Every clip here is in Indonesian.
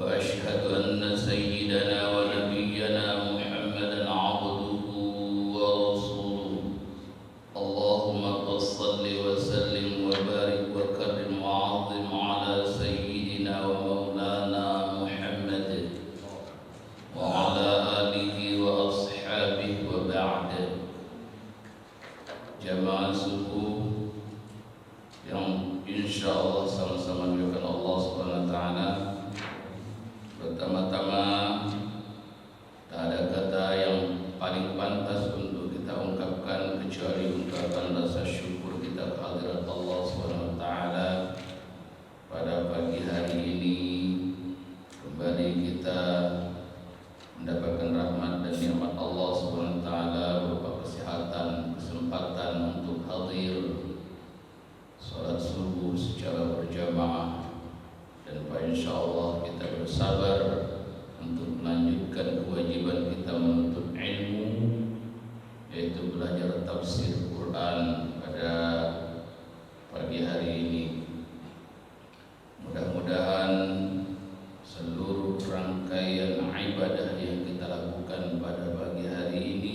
وأشهد أن سيدنا ونبينا محمدا عبده ورسوله اللهم صل وسلم وبارك وكرم وعظم على سيدنا ومولانا محمد وعلى آله وأصحابه وبعد. Jamaah subuh yang insyaallah sama-sama dimuliakan Allah Subhanahu wa taala. Pertama-tama, tak ada kata yang paling pantas untuk kita ungkapkan kecuali ungkapan rasa syukur kita kehadirat Allah Subhanahu wa taala. Pada pagi hari ini kembali kita mendapatkan rahmat dan nikmat Allah Subhanahu wa taala berupa kesehatan, kesempatan untuk hadir salat subuh secara berjamaah. Dan insyaallah kita bersabar untuk melanjutkan kewajiban kita menuntut ilmu, yaitu belajar tafsir Quran pada pagi hari ini. Mudah-mudahan seluruh rangkaian ibadah yang kita lakukan pada pagi hari ini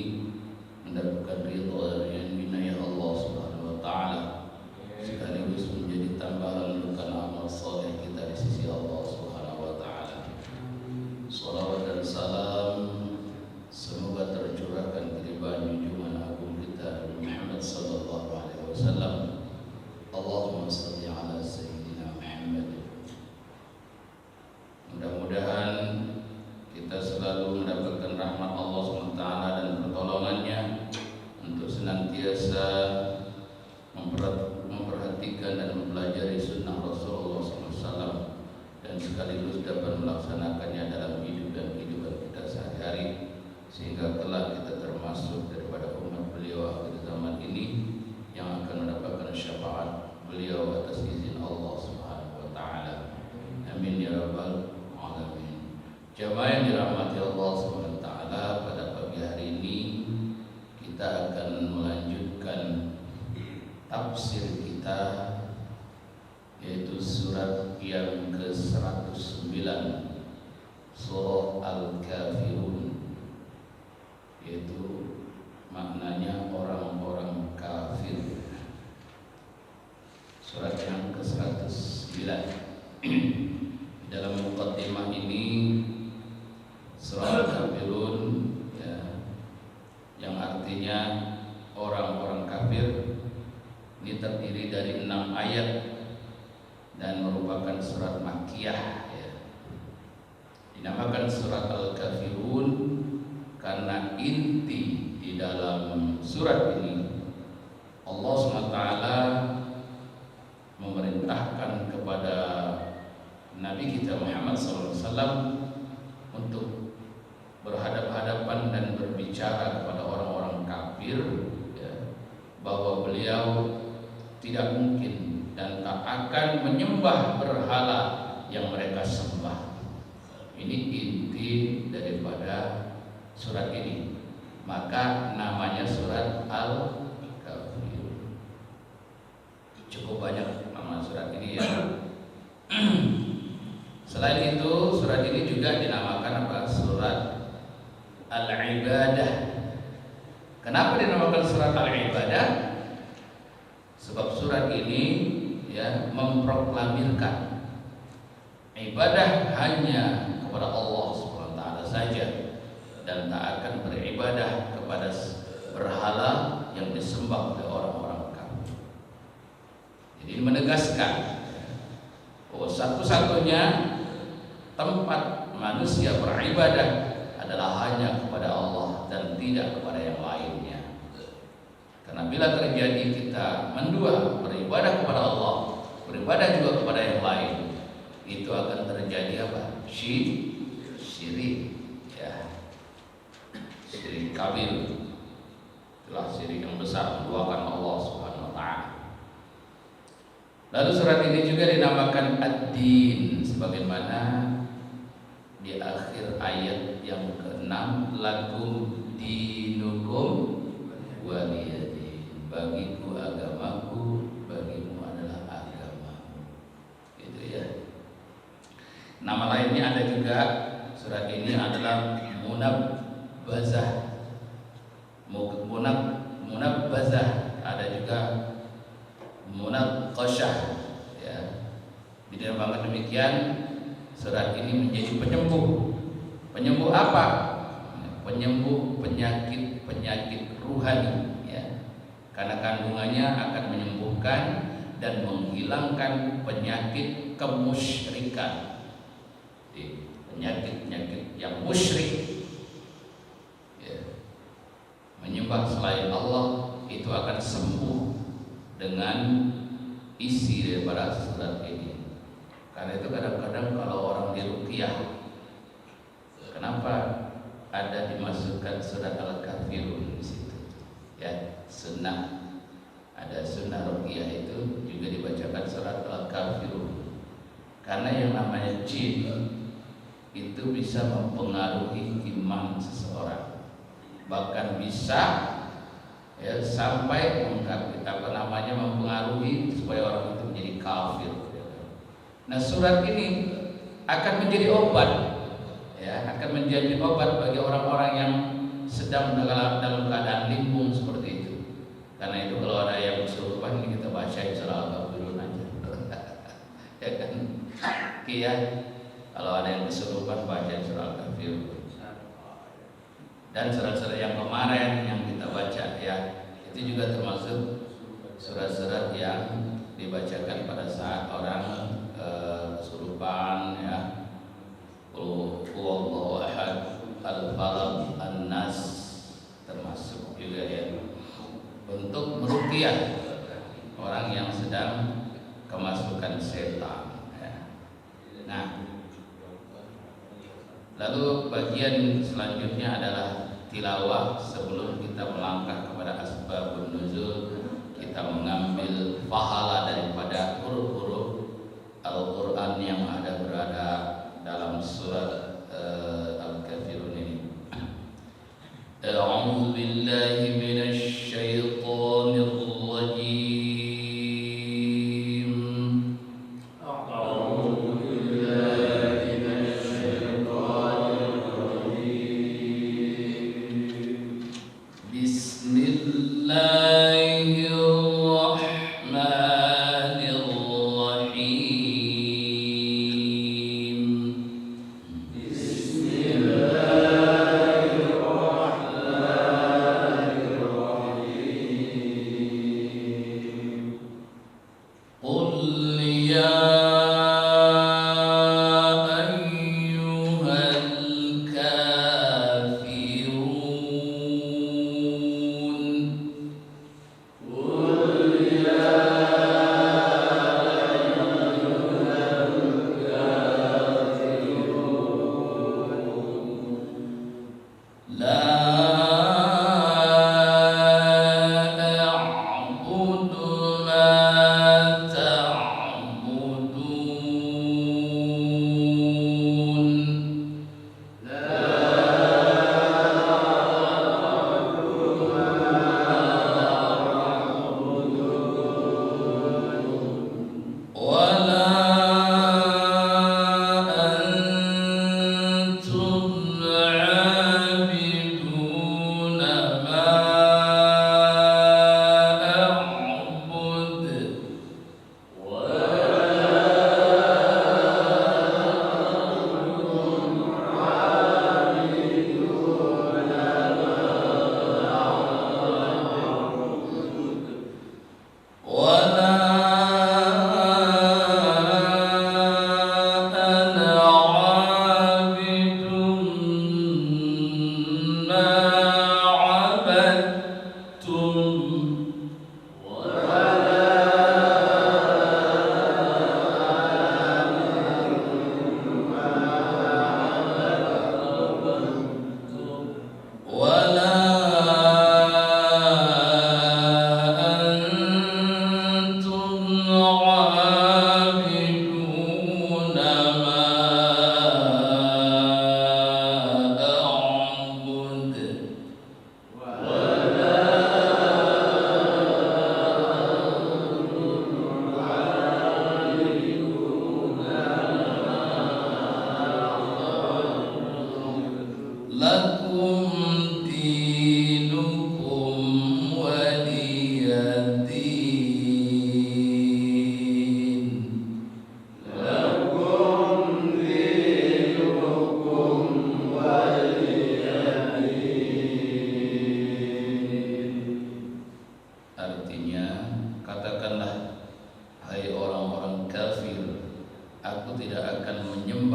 mendapatkan ridha dan inayah Allah Subhanahu wa taala, sekaligus menjadi tambahan bukan amal soleh kita di sisi Allah Subhanahu wa taala. Salawat dan salam semoga tercurahkan kepada junjungan agung kita Muhammad sallallahu alaihi wasallam. Allahumma shalli ala sayyidina Muhammad. Mudah-mudahan kita selalu mendapatkan rahmat Allah Subhanahu wa taala dan pertolongannya untuk senantiasa memperhatikan dan mempelajari sunnah Rasulullah SAW dan sekaligus dapat melaksanakannya dalam hidup dan kehidupan kita sehari-hari, sehingga kelak kita termasuk daripada umat beliau akhir zaman ini yang akan mendapatkan syafaat beliau atas izin Allah Subhanahu wa taala. Amin ya rabbal alamin. Jamaah yang dirahmati Allah Subhanahu wa taala, pada pagi hari ini kita akan melanjutkan tafsir kita, yaitu surat yang ke-109, surah Al-Kafirun, yaitu maknanya orang-orang kafir. Surat yang ke-109. Dalam muqaddimah ini surah Al-Kafirun ya, yang artinya orang-orang kafir, ini terdiri dari 6 ayat dan merupakan surat Makkiyah ya. Dinamakan surat Al-Kafirun karena inti di dalam surat ini Allah SWT memerintahkan kepada Nabi kita Muhammad SAW untuk berhadap-hadapan dan berbicara kepada orang-orang kafir ya, bahwa beliau tidak mungkin dan tak akan menyembah berhala yang mereka sembah. Ini inti daripada surat ini. Maka namanya surat Al-Kafir. Cukup banyak nama surat ini ya. Selain itu, surat ini juga dinamakan apa? Surat Al-Ibadah. Kenapa dinamakan surat Al-Ibadah? Sebab surat ini ya memproklamirkan ibadah hanya kepada Allah Subhanahu wa taala saja dan tak akan beribadah kepada berhala yang disembah oleh orang-orang kafir. Jadi menegaskan bahwa satu-satunya tempat manusia beribadah adalah hanya kepada Allah dan tidak kepada yang lainnya. Karena bila terjadi kita mendua beribadah kepada Allah, beribadah juga kepada yang lain, itu akan terjadi apa? Syirik ya. Syirik kabir. Itulah syirik yang besar, menduakan Allah Subhanahu wa taala. Lalu surat ini juga dinamakan Ad-Din, sebagaimana di akhir ayat yang ke-6, lakum dinukum waliyadin, bagiku agamaku, bagimu adalah agamamu. Gitu ya. Nama lain lainnya ada juga surat ini adalah munabbazah. Munabbazah, ada juga munaqqasyah ya. Diterangkan demikian, surat ini menjadi penyembuh. Penyembuh apa? Penyembuh penyakit ruhani ya. Karena kandungannya akan menyembuhkan dan menghilangkan penyakit kemusyrikan. Penyakit-penyakit yang musyrik ya. Menyembah selain Allah itu akan sembuh dengan isi daripada surat ini. Karena itu kadang-kadang kalau orang diruqyah, kenapa ada dimasukkan surat Al-Kafirun di situ? Ya, sunnah. Ada sunnah ruqyah itu juga dibacakan surat Al-Kafirun. Karena yang namanya jin itu bisa mempengaruhi iman seseorang. Bahkan bisa ya sampai mempengaruhi supaya orang itu menjadi kafir. Nah, surat ini akan menjadi obat ya, akan menjadi obat bagi orang-orang yang sedang dalam keadaan limbung seperti itu. Karena itu kalau ada yang kesurupan ini kita baca surah Al-Kafirun aja. Ya kan? Iya. Kalau ada yang kesurupan baca surah Al-Kafirun. Dan surat-surat yang kemarin yang kita baca ya, itu juga termasuk surat-surat yang dibacakan pada saat orang kesurupan ya. Qul huwallahu ahad, al-falaq, an-nas termasuk juga ya, untuk meruqyah orang yang sedang kemasukan setan ya. Nah, lalu bagian selanjutnya adalah tilawah. Sebelum kita melangkah kepada asbabun nuzul, kita mengambil pahala daripada huruf-huruf Al-Quran yang berada dalam surat Al-Kafirun ini. A'udzu billahi minasy syaithanir rajim. Bismillahirrahmanirrahim.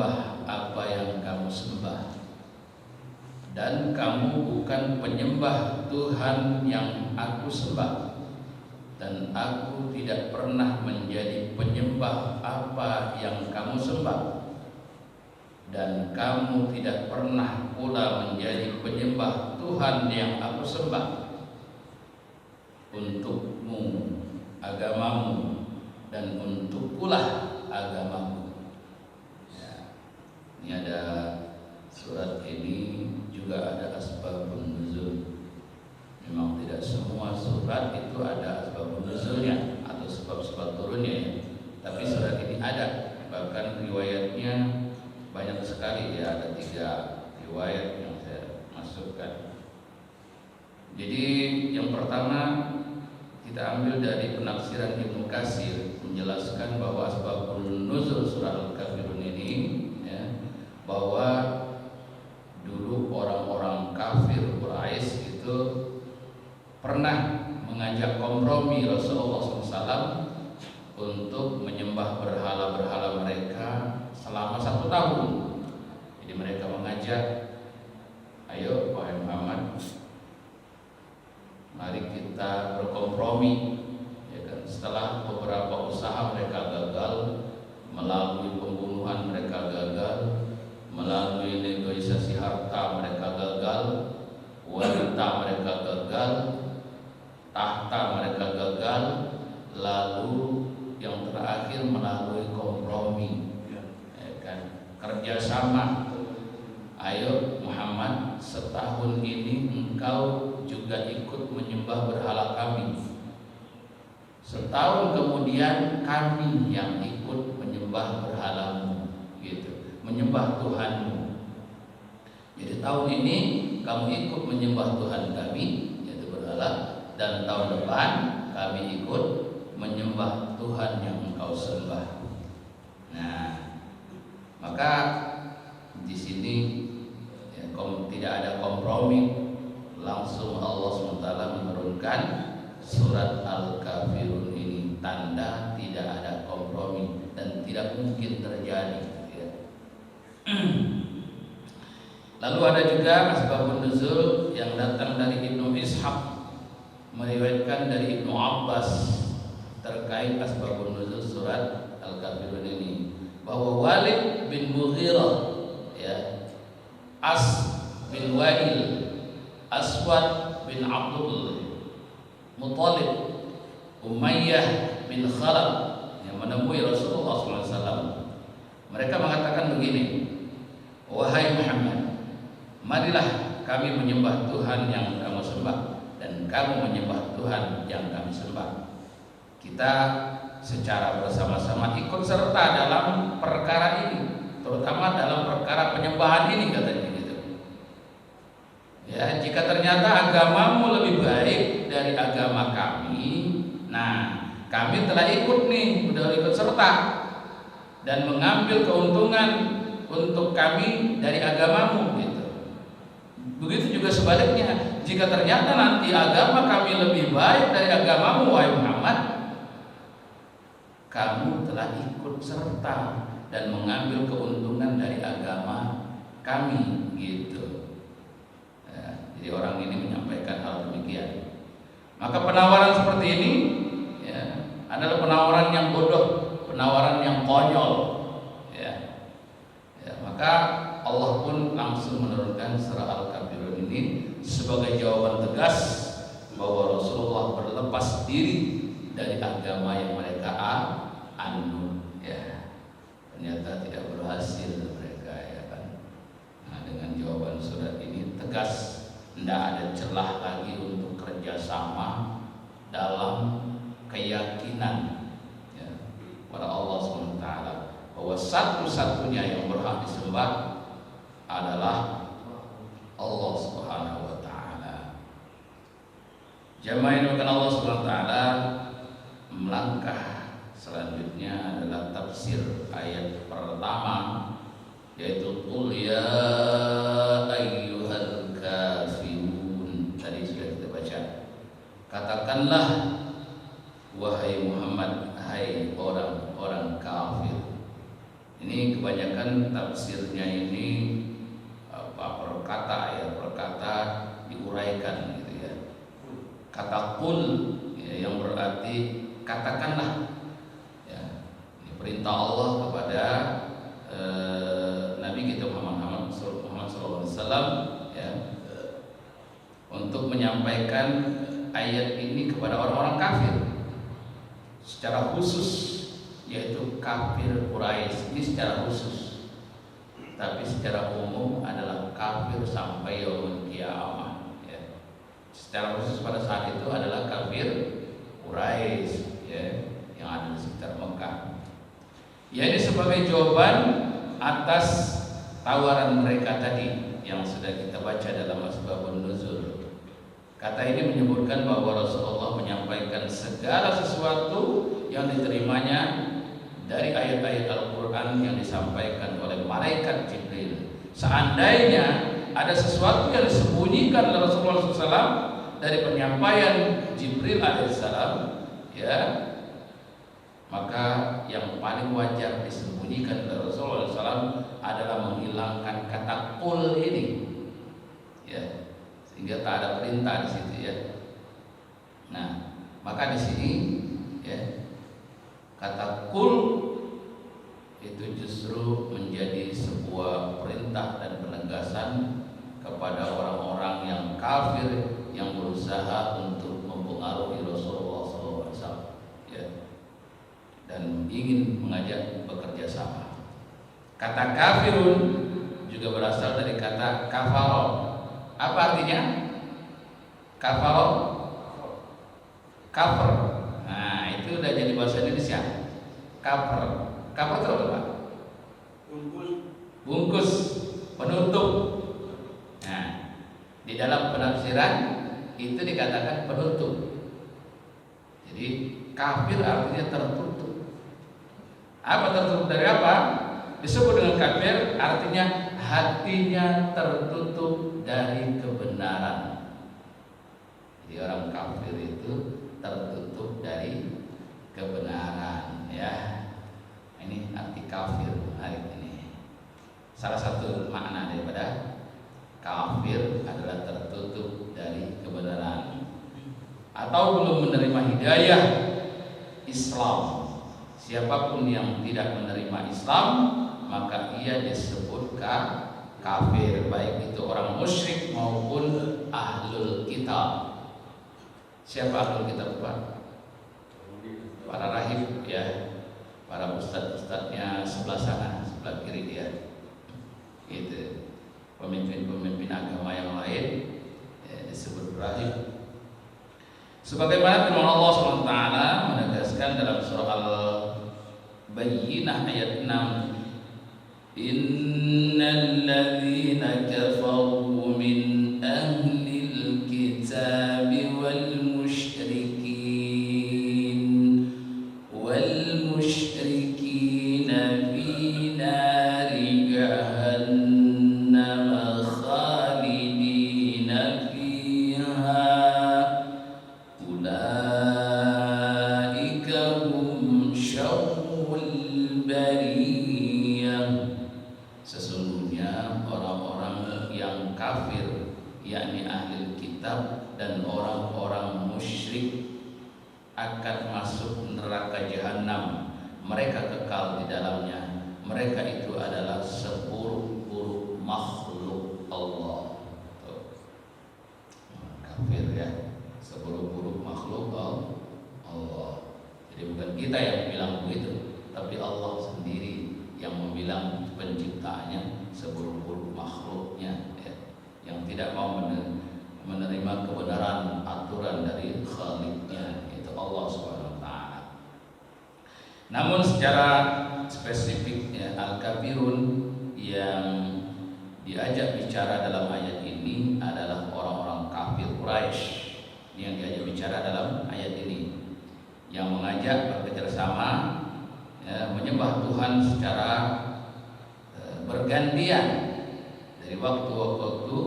menyembah apa yang kamu sembah, dan kamu bukan penyembah Tuhan yang aku sembah, dan aku tidak pernah menjadi penyembah apa yang kamu sembah, dan kamu tidak pernah pula menjadi penyembah Tuhan yang aku sembah. Untukmu agamamu, dan untukkulah agamamu. Ya. Ini ada surat ini juga ada asbabun nuzul. Memang tidak semua surat itu ada asbabun nuzulnya atau sebab-sebab turunnya ya. Tapi surat ini ada, bahkan riwayatnya banyak sekali ya, ada 3 riwayat yang saya masukkan. Jadi yang pertama kita ambil dari penafsiran Ibnu Katsir, menjelaskan bahwa asbabun nuzul surah Al-Kafirun ini ya, bahwa dulu orang-orang kafir Quraisy itu pernah mengajak kompromi Rasulullah SAW untuk menyembah berhala-berhala mereka selama 1 tahun. Jadi mereka mengajak, ayo wahai Muhammad, mari kita berkompromi, ya kan? Setelah beberapa usaha mereka gagal, melalui pembunuhan mereka gagal, melalui negosiasi harta mereka gagal, wanita mereka gagal, tahta mereka gagal, lalu yang terakhir melalui kompromi, ya kan? Kerjasama. Ayo Muhammad, setahun ini engkau juga ikut menyembah berhala kami. Setahun kemudian kami yang ikut menyembah berhalamu, gitu, menyembah Tuhanmu. Jadi tahun ini kamu ikut menyembah Tuhan kami, yaitu berhala, dan tahun depan kami ikut menyembah Tuhan yang engkau sembah. Nah, maka di sini ya, tidak ada kompromi. Langsung Allah SWT menurunkan surat Al-Kafirun ini, tanda tidak ada kompromi dan tidak mungkin terjadi ya. Lalu ada juga asbabun nuzul yang datang dari Ibnu Ishaq, meriwayatkan dari Ibnu Abbas terkait asbabun nuzul surat Al-Kafirun ini, bahwa Walid bin Mughirah ya, As bin Wa'il, Aswad bin Abdul Muttalib, Umayyah bin Khalaf yang menemui Rasulullah SAW. Mereka mengatakan begini, wahai Muhammad, marilah kami menyembah Tuhan yang kamu sembah, dan kamu menyembah Tuhan yang kami sembah. Kita secara bersama-sama ikut serta dalam perkara ini, terutama dalam perkara penyembahan ini, katanya gitu. Ya, jika ternyata agamamu lebih baik dari agama kami, nah kami telah ikut nih, sudah ikut serta dan mengambil keuntungan untuk kami dari agamamu gitu. Begitu juga sebaliknya, jika ternyata nanti agama kami lebih baik dari agamamu wahai Muhammad, kamu telah ikut serta dan mengambil keuntungan dari agama kami gitu. Jadi orang ini menyampaikan hal demikian. Maka penawaran seperti ini ya, adalah penawaran yang bodoh, penawaran yang konyol ya. Maka Allah pun langsung menurunkan surah Al-Kafirun ini sebagai jawaban tegas bahwa Rasulullah berlepas diri dari agama yang mereka anut ya. Ternyata tidak berhasil mereka ya kan. Nah, dengan jawaban surat ini tegas, tidak ada celah lagi untuk kerjasama dalam keyakinan ya, pada Allah SWT, bahwa satu-satunya yang berhak disembah adalah Allah Subhanahu wa taala. Jamaah yang dimuliakan Allah Subhanahu wa taala, melangkah selanjutnya adalah tafsir ayat pertama, yaitu qul ya ayyuhal kafirun. Tadi sudah kita baca. Katakanlah wahai Muhammad, hai orang-orang kafir. Ini kebanyakan tafsir tafsirnya ini perkata ayat perkata diuraikan gitu ya. Kata qul ya, yang berarti katakanlah ya. Ini perintah Allah kepada Nabi kita Muhammad SAW ya, untuk menyampaikan ayat ini kepada orang-orang kafir secara khusus, yaitu kafir Quraisy ini secara khusus, tapi secara umum adalah kafir sampai yaumul kiamah ya. Secara khusus pada saat itu adalah kafir Quraisy ya, yang ada di sekitar Mekah. Ya, ini sebagai jawaban atas tawaran mereka tadi yang sudah kita baca dalam Asbabun Nuzul. Kata ini menyebutkan bahwa Rasulullah menyampaikan segala sesuatu yang diterimanya dari ayat-ayat Al-Quran yang disampaikan oleh malaikat Jibril. Seandainya ada sesuatu yang disembunyikan oleh Rasulullah SAW dari penyampaian Jibril alaihissalam ya, maka yang paling wajar disembunyikan oleh Rasulullah SAW adalah menghilangkan kata qul ini ya, sehingga tak ada perintah di situ ya. Nah, maka di sini ya, kata qul itu justru menjadi sebuah perintah dan penegasan kepada orang-orang yang kafir yang berusaha untuk mempengaruhi Rasulullah SAW ya, dan ingin mengajak bekerja sama. Kata kafirun juga berasal dari kata kafaro. Apa artinya? Kafaro, cover. Nah, itu udah jadi bahasa Indonesia. Cover, cover itu apa? Bungkus, penutup. Nah, di dalam penafsiran itu dikatakan penutup. Jadi kafir artinya tertutup. Apa tertutup dari apa? Disebut dengan kafir artinya hatinya tertutup dari kebenaran. Jadi orang kafir itu tertutup dari kebenaran ya. Ini arti kafir hari ini. Salah satu makna daripada kafir adalah tertutup dari kebenaran atau belum menerima hidayah Islam. Siapapun yang tidak menerima Islam, maka ia disebut kafir, baik itu orang musyrik maupun ahlul kitab. Siapa ahlul kitab, Pak? Para rahib ya, para ustadz-ustadznya sebelah sana, sebelah kiri dia. Itu pemimpin-pemimpin agama yang lain ya, disebut rahib. Sebagaimana firman Allah SWT menegaskan dalam surah Al-Bayyinah ayat 6, Innal ladzina kafaru min ahlil kitabi wal musyrikin fi nari jahannam khalidina fiha ulaika hum syarrul bariyah. Sesungguhnya orang-orang yang kafir, yakni ahli kitab dan orang-orang musyrik, akan masuk neraka jahanam. Mereka kekal di dalamnya. Mereka itu adalah seburuk-buruk makhluk Allah. Kafir ya, seburuk-buruk makhluk Allah. Jadi bukan kita yang bilang begitu, tapi Allah sendiri yang membilang penciptaannya seburuk-buruk makhluknya ya, yang tidak mau menerima kebenaran aturan dari Khaliqnya, itu Allah SWT. Namun secara spesifik ya, al-kafirun yang diajak bicara dalam ayat ini adalah orang-orang kafir Quraisy yang diajak bicara dalam ayat ini, yang mengajak bekerjasama ya, menyembah Tuhan secara bergantian dari waktu-waktu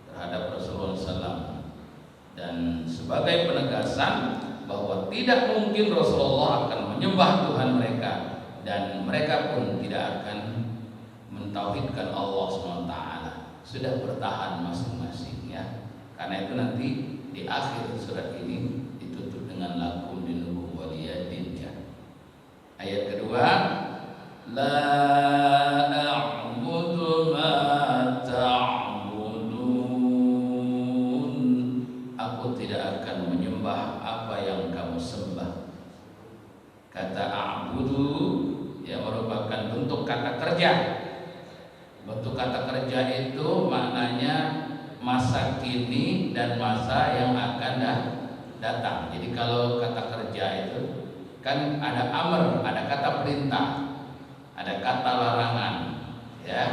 terhadap Rasulullah SAW, dan sebagai penegasan bahwa tidak mungkin Rasulullah akan menyembah Tuhan mereka, dan mereka pun tidak akan mentauhidkan Allah SWT, sudah bertahan masing-masing ya. Karena itu nanti di akhir surat ini ditutup dengan lakum dinukum waliyadin ya. Ayat kedua, la a'budu ma ta'budun, aku tidak akan menyembah apa yang kamu sembah. Kata a'budu ya merupakan bentuk kata kerja. Bentuk kata kerja itu maknanya masa kini dan masa yang akan datang. Jadi kalau kata kerja itu kan ada amr, ada kata perintah, ada kata larangan, ya,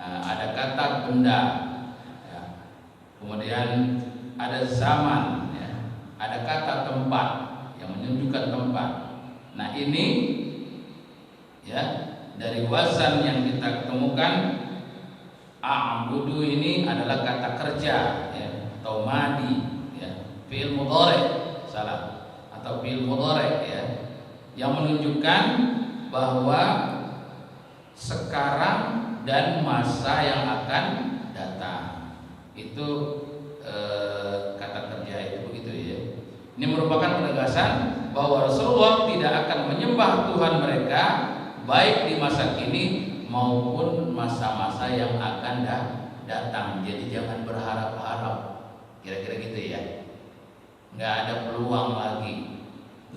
ada kata benda, ya. Kemudian ada zaman, ya. Ada kata tempat yang menunjukkan tempat. Nah ini, ya, dari wazan yang kita temukan, a'budu ini adalah kata kerja, ya, atau madi, ya, fi'il mudhari, salah, atau fi'il mudhari, ya, yang menunjukkan bahwa sekarang dan masa yang akan datang itu kata kerja itu begitu ya. Ini merupakan penegasan bahwa Rasulullah tidak akan menyembah Tuhan mereka baik di masa kini maupun masa-masa yang akan datang. Jadi jangan berharap-harap, kira-kira gitu ya. Nggak ada peluang lagi,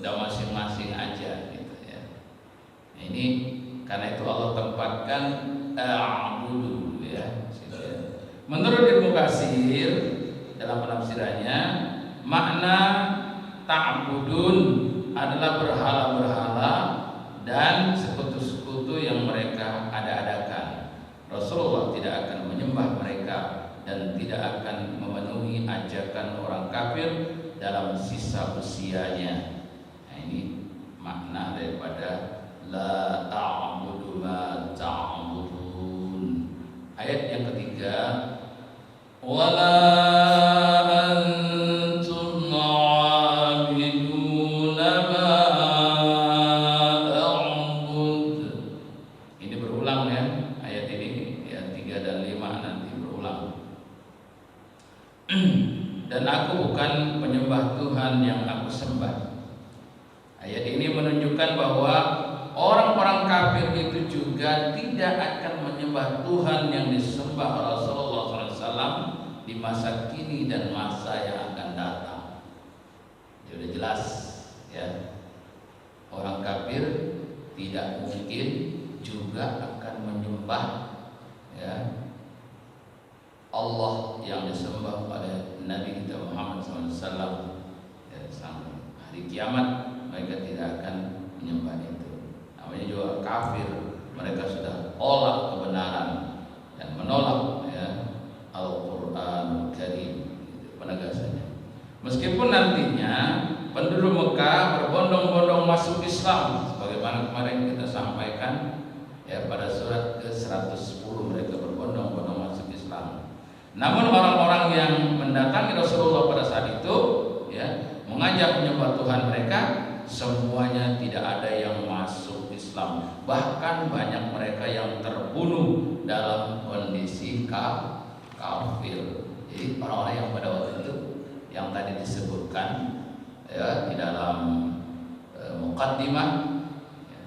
udah masing-masing aja gitu ya. Nah, ini karena itu Allah tempatkan a'budu ya. Menurut Ibnu Katsir dalam penafsirannya, makna ta'budun adalah berhala-berhala dan sekutu-sekutu yang mereka ada-adakan. Rasulullah tidak akan menyembah mereka dan tidak akan memenuhi ajakan orang kafir dalam sisa usianya. Nah, ini makna daripada la ta'budu ma ta'budun. Ayat yang ketiga, wala antum 'abiduna ma a'bud. Ini berulang ya, ayat ini ya 3 dan 5 nanti berulang. Dan aku bukan penyembah Tuhan yang aku sembah. Ayat ini menunjukkan bahwa orang-orang kafir itu juga tidak akan menyembah Tuhan yang disembah Rasulullah SAW di masa kini dan masa yang akan datang. Ya, sudah jelas ya. Orang kafir tidak mungkin juga akan menyembah ya Allah yang disembah oleh Nabi kita Muhammad SAW ya, sampai hari kiamat mereka tidak akan menyembah itu. Namanya juga kafir, mereka sudah olah kebenaran dan menolak ya Al-Qur'an Karim, penegasannya. Meskipun nantinya penduduk Mekah berbondong-bondong masuk Islam, sebagaimana kemarin kita sampaikan ya pada surat ke-110, mereka berbondong-bondong masuk Islam. Namun orang-orang yang mendatangi Rasulullah pada saat itu ya mengajak menyembah Tuhan mereka, semuanya tidak ada yang masuk Islam. Bahkan banyak mereka yang terbunuh dalam kondisi kafir. Jadi orang-orang yang pada waktu itu yang tadi disebutkan ya di dalam muqaddimah ya,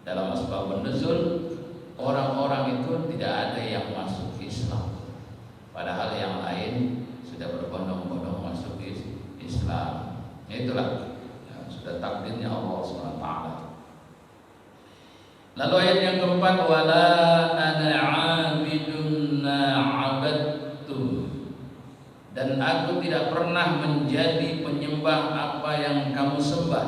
dalam asbabun nuzul, orang-orang itu tidak ada yang masuk Islam. Padahal yang lain sudah berbondong-bondong masuk Islam. Itulah sudah takdirnya Allah SWT. Lalu ayat yang keempat, wala ana 'abidun ma'abadtum, dan aku tidak pernah menjadi penyembah apa yang kamu sembah.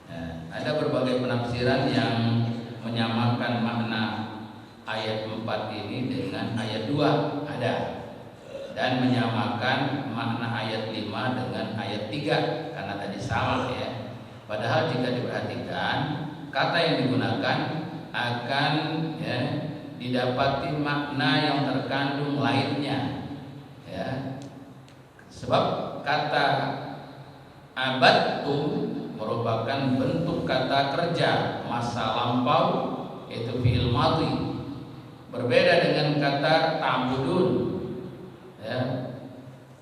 Nah, ada berbagai penafsiran yang menyamakan makna ayat 4 ini dengan ayat 2 ada, dan menyamakan makna ayat 5 dengan ayat 3 karena tadi sama ya. Padahal jika diperhatikan kata yang digunakan akan ya didapati makna yang terkandung lainnya ya. Sebab kata abadtum merupakan bentuk kata kerja masa lampau itu fi'il madhi. Berbeda dengan kata ta'budun. Ya.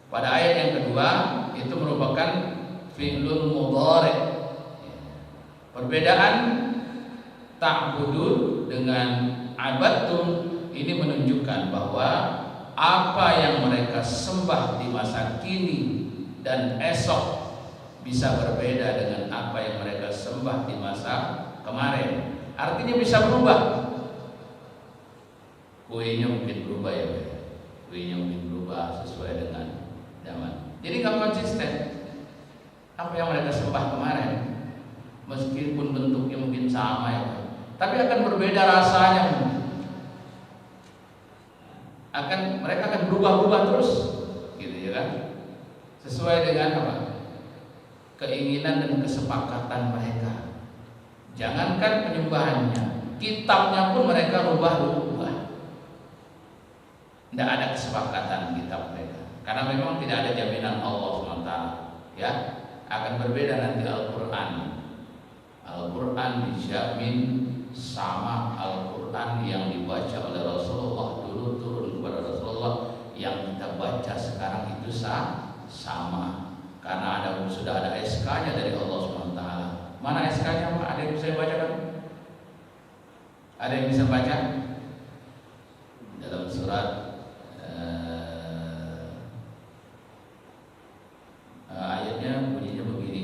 Pada ayat yang kedua itu merupakan fi'lun mudhari'. Perbedaan ta'budun dengan abadtum ini menunjukkan bahwa apa yang mereka sembah di masa kini dan esok bisa berbeda dengan apa yang mereka sembah di masa kemarin. Artinya bisa berubah. Kuenya mungkin berubah ya, kuenya mungkin berubah sesuai dengan zaman. Jadi nggak konsisten. Apa yang mereka sembah kemarin, meskipun bentuknya mungkin sama ya, tapi akan berbeda rasanya. Mereka akan berubah-ubah terus, gitu ya kan? Sesuai dengan apa? Keinginan dan kesepakatan mereka. Jangankan penyembahannya, kitabnya pun mereka rubah-rubah. Tidak ada kesepakatan kitab mereka, karena memang tidak ada jaminan Allah SWT. Ya, akan berbeda nanti Al-Quran. Al-Quran dijamin sama Al-Quran yang dibaca oleh Rasulullah dulu turun kepada Rasulullah, yang kita baca sekarang itu sama. Karena sudah ada SK-nya dari Allah SWT. Mana SK-nya Pak? Ada yang bisa bacakan? Ada yang bisa baca? Dalam surat ayatnya bunyinya begini.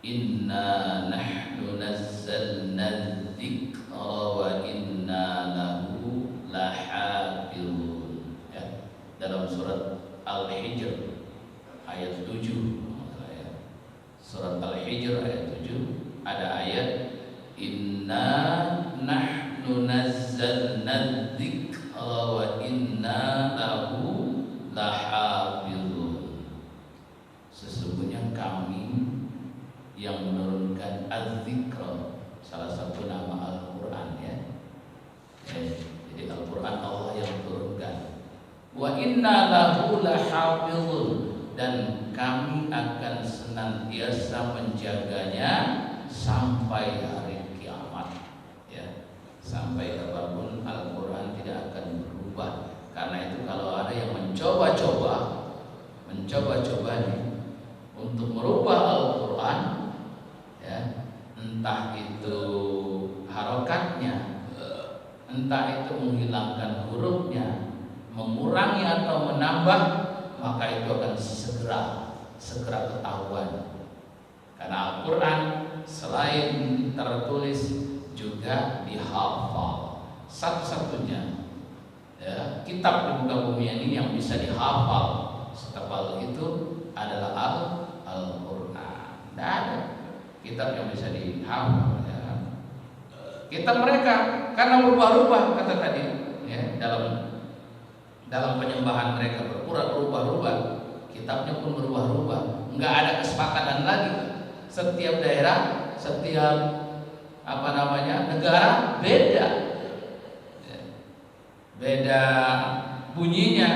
Inna nahnu nazzalna dzikra wa inna lahu lahafizun. Ya, dalam surat Al-Hijr ayat 7. Surat Al-Hijr ayat 7 ada ayat inna nahnu nazzalna dzikra wa inna lahu lahafizun. Sesungguhnya kami yang menurunkan az-zikra, salah satu nama Al-Quran ya. Jadi Al-Quran Allah yang turunkan. Wa inna lahu lahafizun, dan kami akan senantiasa menjaganya sampai hari kiamat ya. Sampai kapanpun Al-Quran tidak akan berubah. Karena itu kalau ada yang mencoba-coba nih untuk merubah Al-Quran ya, entah itu harokatnya, entah itu menghilangkan hurufnya, mengurangi atau menambah, maka itu akan segera ketahuan. Karena Al-Quran selain tertulis juga dihafal. Satu-satunya ya, kitab di muka bumi ini yang bisa dihafal setebal itu adalah Al-Quran. Tidak ada kitab yang bisa dihafal ya. Kitab mereka karena berubah-ubah kata tadi ya, dalam penyembahan mereka berubah-ubah, kitabnya pun berubah-ubah. Enggak ada kesepakatan lagi. Setiap daerah, setiap negara beda. Beda bunyinya,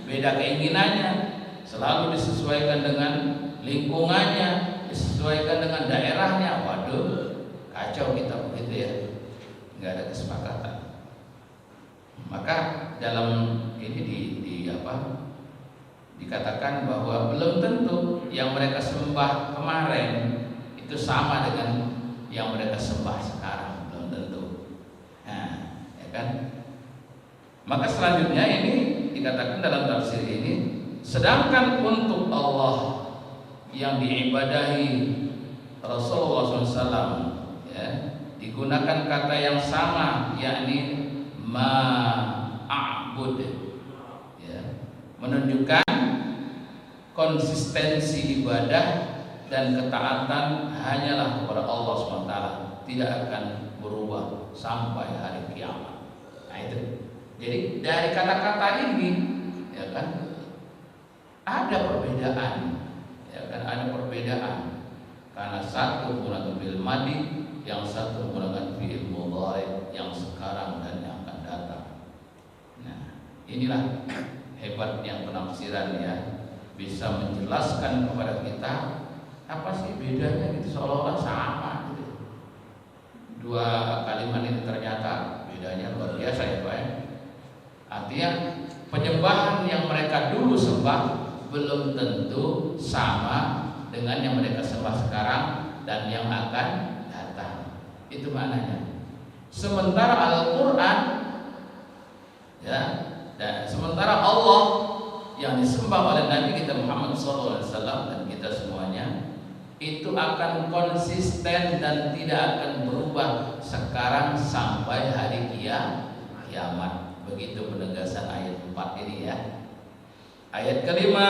beda keinginannya, selalu disesuaikan dengan lingkungannya, disesuaikan dengan daerahnya. Waduh, kacau kita begitu ya. Enggak ada kesepakatan. Maka dalam ini dikatakan bahwa belum tentu yang mereka sembah kemarin itu sama dengan yang mereka sembah sekarang, belum tentu. Nah, ya kan? Maka selanjutnya ini dikatakan dalam tafsir ini, sedangkan untuk Allah yang diibadahi Rasulullah SAW ya, digunakan kata yang sama, yakni ma'abud ya, menunjukkan konsistensi ibadah dan ketaatan hanyalah kepada Allah SWT, tidak akan berubah sampai hari kiamat. Nah itu. Jadi dari kata-kata ini ya kan ada perbedaan ya kan, ada perbedaan karena satu menggunakan fi'il madhi, yang satu menggunakan fi'il mudhari yang sekarang dan yang akan datang. Nah, inilah hebat yang penafsiran ya, bisa menjelaskan kepada kita apa sih bedanya gitu, seolah-olah sama gitu. dua kalimat ini ternyata bedanya luar biasa ya Pak ya. Artinya penyembahan yang mereka dulu sembah belum tentu sama dengan yang mereka sembah sekarang dan yang akan datang. Itu maknanya. Sementara Al-Quran ya, dan sementara Allah yang disembah oleh Nabi kita Muhammad SAW dan kita semuanya itu akan konsisten dan tidak akan berubah sekarang sampai hari kiamat. Begitu penegasan ayat 4 ini ya. Ayat kelima,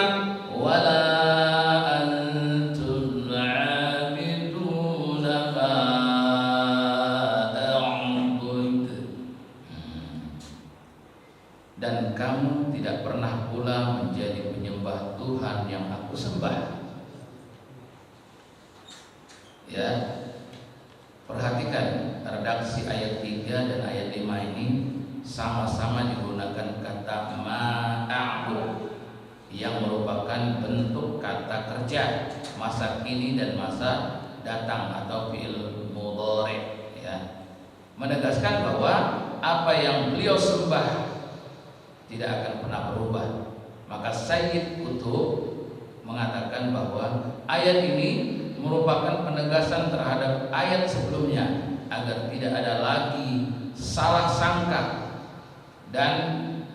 wala antum 'abiduna ma a'bud. Dan kamu tidak pernah pula menjadi penyembah Tuhan yang aku sembah. Ya, perhatikan redaksi ayat 3 dan ayat 5 ini sama-sama digunakan kata ma'a'bud yang merupakan bentuk kata kerja masa kini dan masa datang atau fi'il mudhari ya, menegaskan bahwa apa yang beliau sembah tidak akan pernah berubah. Maka Sayyid Qutb mengatakan bahwa ayat ini merupakan penegasan terhadap ayat sebelumnya agar tidak ada lagi salah sangka dan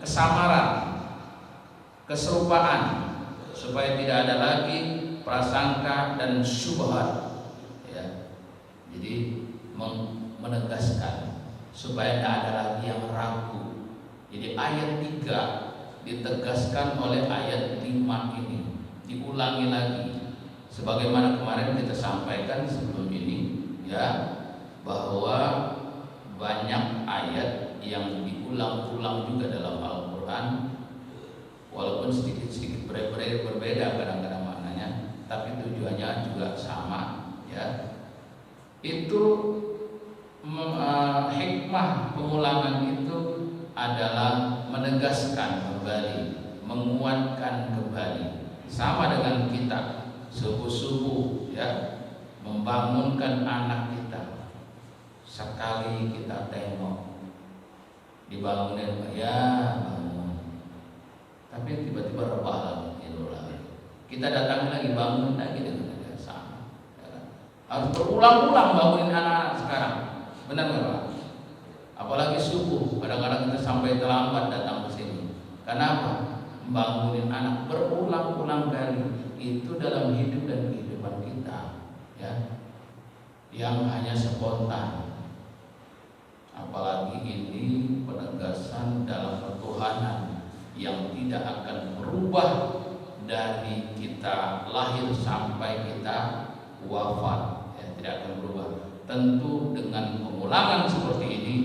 kesamaran, keserupaan, supaya tidak ada lagi prasangka dan syubhat ya. Jadi menegaskan supaya tidak ada lagi yang ragu. Jadi ayat 3 ditegaskan oleh ayat 5 ini, diulangi lagi. Sebagaimana kemarin kita sampaikan sebelum ini ya, bahwa banyak ayat yang diulang-ulang juga dalam Al-Quran, walaupun sedikit-sedikit berbeda kadang-kadang maknanya, tapi tujuannya juga sama ya. Itu hikmah pengulangan itu adalah menegaskan kembali, menguatkan kembali, sama dengan kita subuh-subuh ya, membangunkan anak kita. Sekali kita tengok dibangunin ya bangun, tapi tiba-tiba rebah lagi, tidur lagi. Kita datang lagi bangun lagi dengan yang sama ya kan? Harus berulang-ulang bangunin anak sekarang, benar nggak Pak? Apalagi subuh, kadang-kadang kita sampai terlambat datang ke sini. Kenapa? Bangunin anak berulang-ulang kali. Itu dalam hidup dan kehidupan kita ya, yang hanya spontan. Apalagi ini penegasan dalam ketuhanan yang tidak akan berubah dari kita lahir sampai kita wafat ya, tidak akan berubah. Tentu dengan pengulangan seperti ini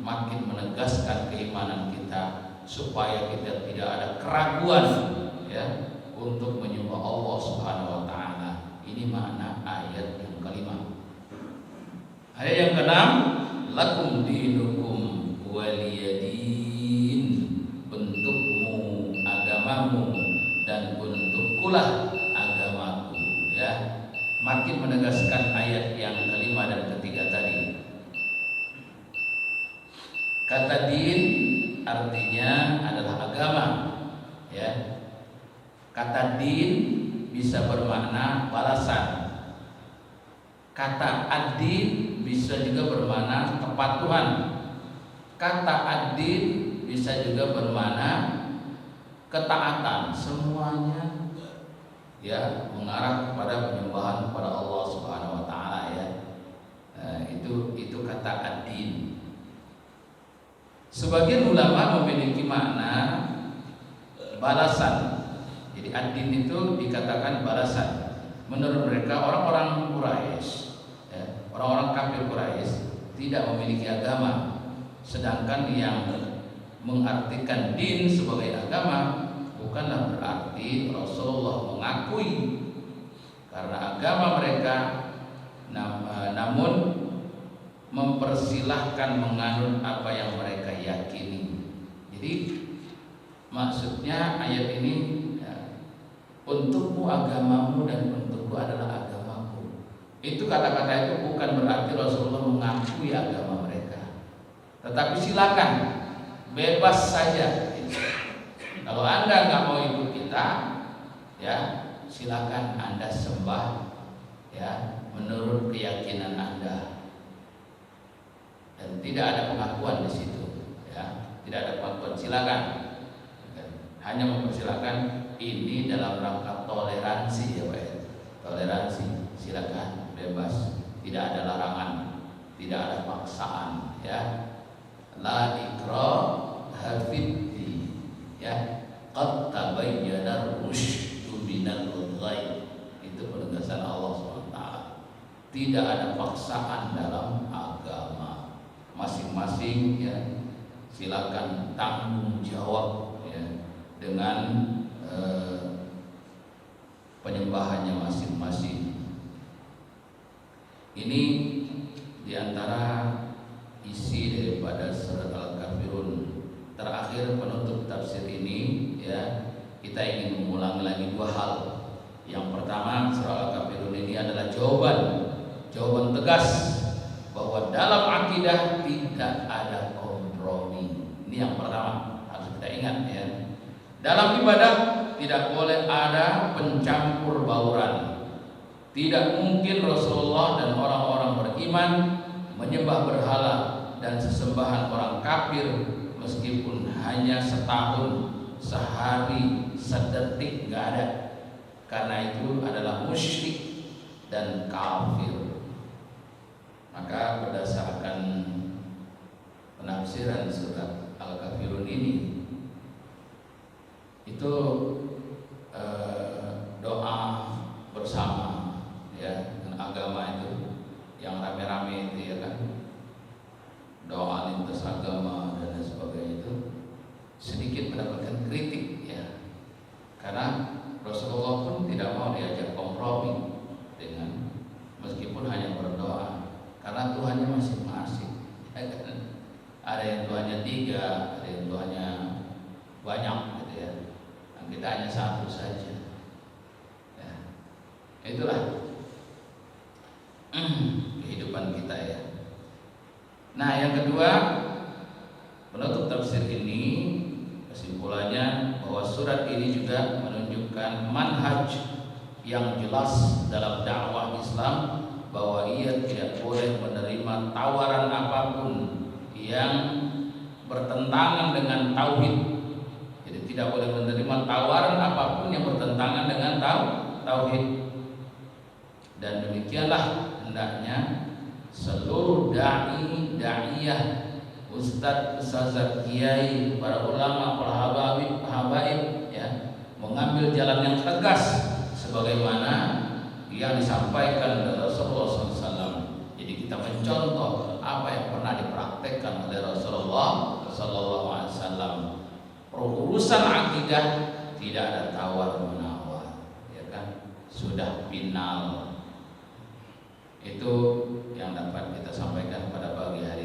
makin menegaskan keimanan kita supaya kita tidak ada keraguan ya untuk menyembah Allah Subhanahu wa taala. Ini makna ayat yang kelima. Ayat yang keenam, lakum dinukum waliyadin, bentukmu agamamu dan bentukkulah agamaku ya. Makin menegaskan ayat yang kelima dan ketiga tadi. Kata din artinya adalah agama ya. Kata din bisa bermakna balasan. Kata ad-din bisa juga bermakna kepatuhan. Kata ad-din bisa juga bermakna ketaatan. Semuanya ya mengarah kepada penyembahan kepada Allah Subhanahu wa taala ya. Itu kata ad-din. Sebagian ulama memiliki makna balasan. Jadi ad-din itu dikatakan balasan. Menurut mereka orang-orang Quraisy, ya, orang-orang kafir Quraisy tidak memiliki agama. Sedangkan yang mengartikan din sebagai agama bukanlah berarti Rasulullah mengakui karena agama mereka, namun mempersilahkan menganut apa yang mereka yakini. Jadi maksudnya ayat ini, untukmu agamamu dan untukku adalah agamaku. Itu kata-kata itu bukan berarti Rasulullah mengakui agama mereka, tetapi silakan, bebas saja. Kalau Anda nggak mau ikut kita, ya silakan Anda sembah, ya menurut keyakinan Anda, dan tidak ada pengakuan di situ, ya tidak ada pengakuan. Silakan, hanya mempersilakan ini dalam rangka toleransi, ya Pak. Toleransi, silakan, bebas, tidak ada larangan, tidak ada paksaan, ya. La ikraha fid-din, ya. Qad tabayyana rusydu minal ghayy. Itu penegasan Allah SWT. Tidak ada paksaan dalam agama. Masing-masing, ya, silakan tanggung jawab, ya, dengan penyembahannya masing-masing. Ini diantara isi daripada surat Al-Kafirun. Terakhir penutup tafsir ini, ya, kita ingin mengulangi lagi dua hal. Yang pertama, surah Al-Kafirun ini adalah jawaban tegas bahwa dalam akidah tidak ada kompromi. Ini yang pertama, harus kita ingat, ya. Dalam ibadah tidak boleh ada pencampur bauran. Tidak mungkin Rasulullah dan orang-orang beriman menyembah berhala dan sesembahan orang kafir meskipun hanya setahun, sehari, sedetik, nggak ada. Karena itu adalah musyrik dan kafir. Maka berdasarkan penafsiran surat Al-Kafirun ini, itu doa bersama, ya, dengan agama itu yang rame-rame itu, ya kan, doa lintas agama dan lain sebagainya, itu sedikit mendapatkan kritik, ya, karena Rasulullah pun tidak mau diajak kompromi dengan, meskipun hanya berdoa, karena Tuhannya masing-masing, ya kan? Ada yang Tuhannya 3, ada yang Tuhannya banyak, gitu ya. Kita hanya satu saja, ya. Itulah kehidupan kita, ya. Nah, yang kedua, penutup tafsir ini kesimpulannya bahwa surat ini juga menunjukkan manhaj yang jelas dalam dakwah Islam, bahwa ia tidak boleh menerima tawaran apapun yang bertentangan dengan tauhid. Tidak boleh menerima tawaran apapun yang bertentangan dengan tauhid. Dan demikianlah hendaknya seluruh dai, daiyah, ustadz, ustazah, kiai, para ulama, para habaib, ya, mengambil jalan yang tegas sebagaimana yang disampaikan oleh Rasulullah SAW. Jadi kita mencontoh apa yang pernah dipraktekkan oleh Rasulullah SAW. Urusan akidah tidak ada tawar menawar, ya kan, sudah final. Itu yang dapat kita sampaikan pada pagi hari